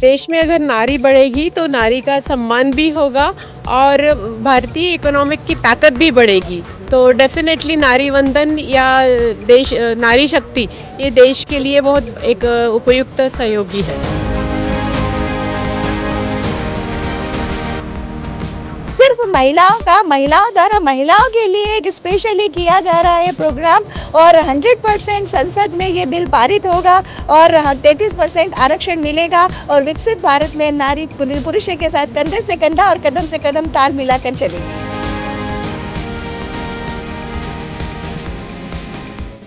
देश में अगर नारी बढ़ेगी तो नारी का सम्मान भी होगा और भारतीय इकोनॉमिक की ताकत भी बढ़ेगी। तो डेफिनेटली नारी वंदन या देश नारी शक्ति ये देश के लिए बहुत एक उपयुक्त सहयोगी है। सिर्फ महिलाओं द्वारा महिलाओं के लिए एक स्पेशली किया जा रहा है प्रोग्राम और 100% संसद में ये बिल पारित होगा और 33% आरक्षण मिलेगा और विकसित भारत में नारी पुरुष के साथ कंधे से कंधा और कदम से कदम ताल मिलाकर चलेगी।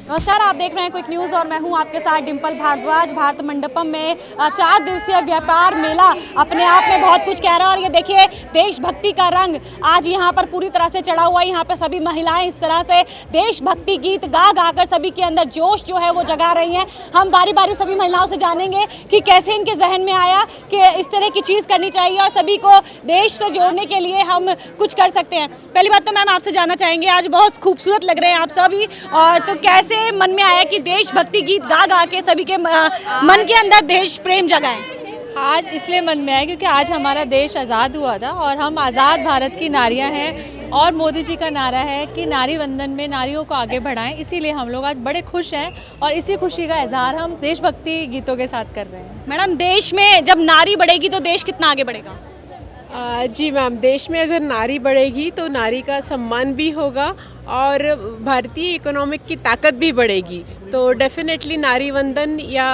नमस्कार, आप देख रहे हैं क्विक न्यूज़ और मैं हूं आपके साथ डिम्पल भारद्वाज। भारत मंडपम में 4 दिवसीय व्यापार मेला अपने आप में बहुत कुछ कह रहा है और ये देखिए देशभक्ति का रंग आज यहाँ पर पूरी तरह से चढ़ा हुआ है। यहाँ पे सभी महिलाएं इस तरह से देशभक्ति गीत गा गा कर सभी के अंदर जोश जो है वो जगा रही हैं। हम बारी बारी सभी महिलाओं से जानेंगे कि कैसे इनके जहन में आया कि इस तरह की चीज़ करनी चाहिए और सभी को देश से जोड़ने के लिए हम कुछ कर सकते हैं। पहली बात तो मैम आपसे जानना चाहेंगे, आज बहुत खूबसूरत लग रहे हैं आप सभी, और तो कैसे मन में आया कि देशभक्ति गीत गा गा के सभी के मन के अंदर देश प्रेम जगाएं? आज इसलिए मन में आया क्योंकि आज हमारा देश आज़ाद हुआ था और हम आज़ाद भारत की नारियां हैं और मोदी जी का नारा है कि नारी वंदन में नारियों को आगे बढ़ाएं। इसीलिए हम लोग आज बड़े खुश हैं और इसी खुशी का इजहार हम देशभक्ति गीतों के साथ कर रहे हैं। मैडम, देश में जब नारी बढ़ेगी तो देश कितना आगे बढ़ेगा? जी मैम, देश में अगर नारी बढ़ेगी तो नारी का सम्मान भी होगा और भारतीय इकोनॉमिक की ताकत भी बढ़ेगी। तो डेफिनेटली नारी वंदन या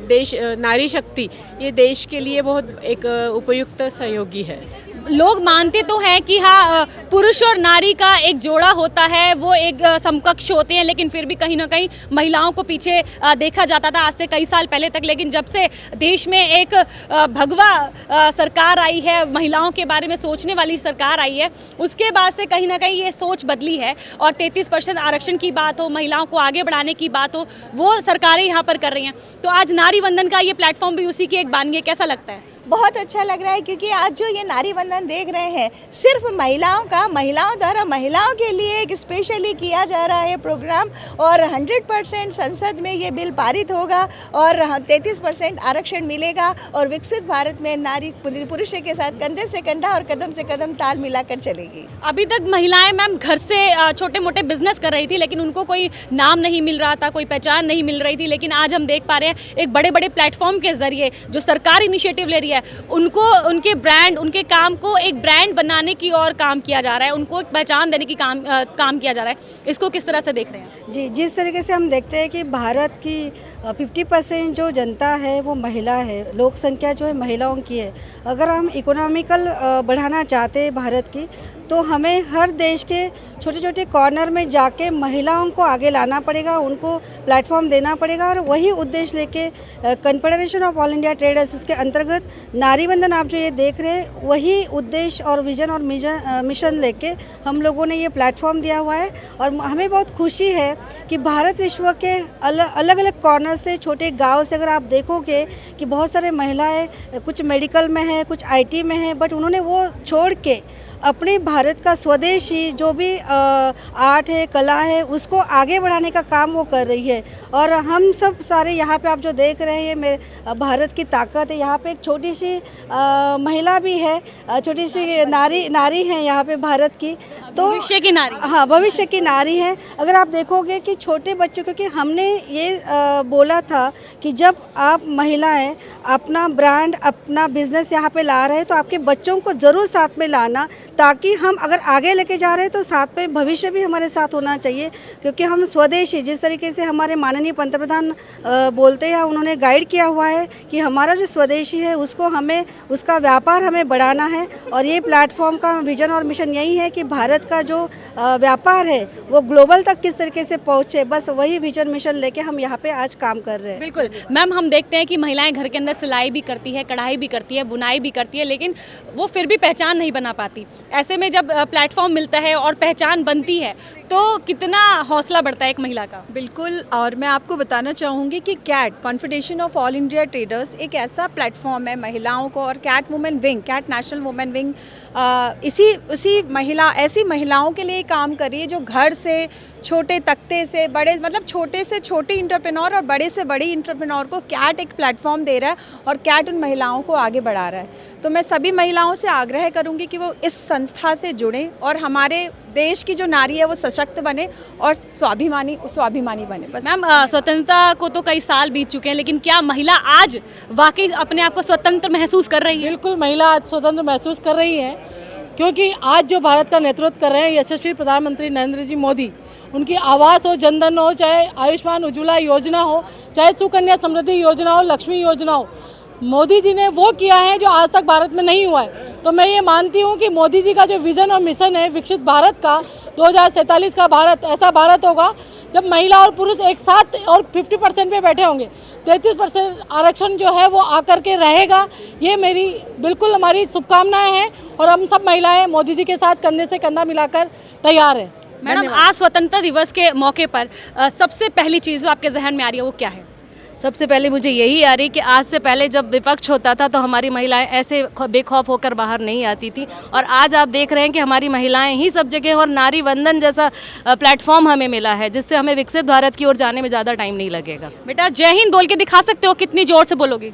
देश नारी शक्ति ये देश के लिए बहुत एक उपयुक्त सहयोगी है। लोग मानते तो हैं कि हाँ, पुरुष और नारी का एक जोड़ा होता है, वो एक समकक्ष होते हैं, लेकिन फिर भी कहीं ना कहीं महिलाओं को पीछे देखा जाता था आज से कई साल पहले तक। लेकिन जब से देश में एक भगवा सरकार आई है, महिलाओं के बारे में सोचने वाली सरकार आई है, उसके बाद से कहीं ना कहीं ये सोच बदली है और 33% आरक्षण की बात हो, महिलाओं को आगे बढ़ाने की बात हो, वो सरकारें यहाँ पर कर रही हैं। तो आज नारी वंदन का ये प्लेटफॉर्म भी उसी की एक बानगी है। कैसा लगता है? बहुत अच्छा लग रहा है क्योंकि आज जो ये नारी वंदन देख रहे हैं सिर्फ महिलाओं द्वारा महिलाओं के लिए एक स्पेशली किया जा रहा है प्रोग्राम और 100% संसद में ये बिल पारित होगा और 33% आरक्षण मिलेगा और विकसित भारत में नारी पुरुष के साथ कंधे से कंधा और कदम से कदम ताल मिलाकर चलेगी। अभी तक महिलाएं मैम घर से छोटे मोटे बिजनेस कर रही थी, लेकिन उनको कोई नाम नहीं मिल रहा था, कोई पहचान नहीं मिल रही थी। लेकिन आज हम देख पा रहे हैं एक बड़े बड़े प्लेटफॉर्म के जरिए जो सरकार इनिशिएटिव ले रही है, उनको उनके ब्रांड, उनके काम को एक ब्रांड बनाने की और काम किया जा रहा है, उनको एक पहचान देने की काम किया जा रहा है। इसको किस तरह से देख रहे हैं? जी, जिस तरीके से हम देखते हैं कि भारत की 50% जो जनता है वो महिला है, लोक संख्या जो है महिलाओं की है। अगर हम इकोनॉमिकल बढ़ाना चाहते हैं भारत की, तो हमें हर देश के छोटे छोटे कॉर्नर में जाके महिलाओं को आगे लाना पड़ेगा, उनको प्लेटफॉर्म देना पड़ेगा और वही उद्देश्य लेके confederation of all India trade association के अंतर्गत नारी वंदन आप जो ये देख रहे हैं, वही उद्देश्य और विजन और मिशन लेके हम लोगों ने ये प्लेटफॉर्म दिया हुआ है। और हमें बहुत खुशी है कि भारत विश्व के अलग अलग कॉर्नर से, छोटे गाँव से अगर आप देखोगे कि बहुत सारे महिलाएँ कुछ मेडिकल में है, कुछ IT में है, बट उन्होंने वो छोड़ के अपने भारत का स्वदेशी जो भी आर्ट है, कला है, उसको आगे बढ़ाने का काम वो कर रही है। और हम सब सारे यहाँ पे आप जो देख रहे हैं ये भारत की ताकत है। यहाँ पे एक छोटी सी महिला भी है, छोटी सी नारी है यहाँ पे भारत की, तो भविष्य की नारी। हाँ, भविष्य की नारी है। अगर आप देखोगे कि छोटे बच्चों, क्योंकि हमने ये बोला था कि जब आप महिलाएं अपना ब्रांड, अपना बिजनेस यहाँ पे ला रहे हैं तो आपके बच्चों को ज़रूर साथ में लाना, ताकि हम अगर आगे लेके जा रहे हैं तो साथ में भविष्य भी हमारे साथ होना चाहिए। क्योंकि हम स्वदेशी, जिस तरीके से हमारे माननीय पंतप्रधान बोलते हैं, उन्होंने गाइड किया हुआ है कि हमारा जो स्वदेशी है उसको हमें, उसका व्यापार हमें बढ़ाना है। और ये प्लेटफॉर्म का विजन और मिशन यही है कि भारत का जो व्यापार है वो ग्लोबल तक किस तरीके से पहुँचे, बस वही विजन मिशन लेके हम यहाँ पे आज काम कर रहे हैं। बिल्कुल मैम, हम देखते हैं कि महिलाएं घर के अंदर सिलाई भी करती है, कढ़ाई भी करती है, बुनाई भी करती है, लेकिन वो फिर भी पहचान नहीं बना पाती। ऐसे में जब प्लेटफॉर्म मिलता है और पहचान बनती है तो कितना हौसला बढ़ता है एक महिला का। बिल्कुल, और मैं आपको बताना चाहूँगी कि CAT, confederation of all India traders, एक ऐसा प्लेटफॉर्म है महिलाओं को, और CAT women wing, CAT national women wing ऐसी महिलाओं के लिए काम कर रही है जो घर से छोटे तख्ते से बड़े, मतलब छोटे से छोटे इंटरप्रेन्योर और बड़े से बड़े इंटरप्रेन्योर को कैट एक प्लेटफॉर्म दे रहा है और कैट उन महिलाओं को आगे बढ़ा रहा है। तो मैं सभी महिलाओं से आग्रह करूंगी कि वो इस संस्था से जुड़ें और हमारे देश की जो नारी है वो सशक्त बने और स्वाभिमानी बने। बस मैम, स्वतंत्रता को तो कई साल बीत चुके हैं, लेकिन क्या महिला आज वाकई अपने आप को स्वतंत्र महसूस कर रही है? बिल्कुल, महिला आज स्वतंत्र महसूस कर रही है, क्योंकि आज जो भारत का नेतृत्व कर रहे हैं यशस्वी प्रधानमंत्री नरेंद्र जी मोदी, उनकी आवास हो, जनधन हो, चाहे आयुष्मान उज्ज्वला योजना हो, चाहे सुकन्या समृद्धि योजना हो, लक्ष्मी योजना हो, मोदी जी ने वो किया है जो आज तक भारत में नहीं हुआ है। तो मैं ये मानती हूँ कि मोदी जी का जो विज़न और मिशन है विकसित भारत का, 2047 का भारत ऐसा भारत होगा जब महिला और पुरुष एक साथ और 50% पे बैठे होंगे। 33% आरक्षण जो है वो आकर के रहेगा। ये मेरी बिल्कुल हमारी शुभकामनाएं हैं और हम सब महिलाएं मोदी जी के साथ कंधे से कंधा मिलाकर तैयार हैं। मैडम, आज स्वतंत्रता दिवस के मौके पर सबसे पहली चीज़ जो आपके जहन में आ रही है वो क्या है? सबसे पहले मुझे यही आ रही कि आज से पहले जब विपक्ष होता था तो हमारी महिलाएं ऐसे बेखौफ होकर बाहर नहीं आती थी, और आज आप देख रहे हैं कि हमारी महिलाएं ही सब जगह, और नारी वंदन जैसा प्लेटफॉर्म हमें मिला है जिससे हमें विकसित भारत की ओर जाने में ज़्यादा टाइम नहीं लगेगा। बेटा, जय हिंद बोल के दिखा सकते हो? कितनी जोर से बोलोगी?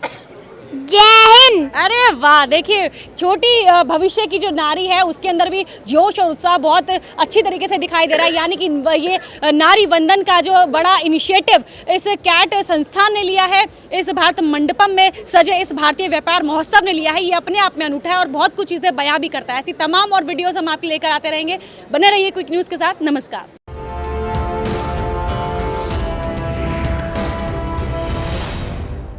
जय हिंद। अरे वाह, देखिए छोटी भविष्य की जो नारी है उसके अंदर भी जोश और उत्साह बहुत अच्छी तरीके से दिखाई दे रहा है। यानी कि ये नारी वंदन का जो बड़ा इनिशिएटिव इस कैट संस्थान ने लिया है, इस भारत मंडपम में सजे इस भारतीय व्यापार महोत्सव ने लिया है, ये अपने आप में अनूठा है और बहुत कुछ चीज़ें बयां भी करता है। ऐसी तमाम और वीडियोज़ हम आपके लेकर आते रहेंगे। बने रहिए क्विक न्यूज़ के साथ। नमस्कार।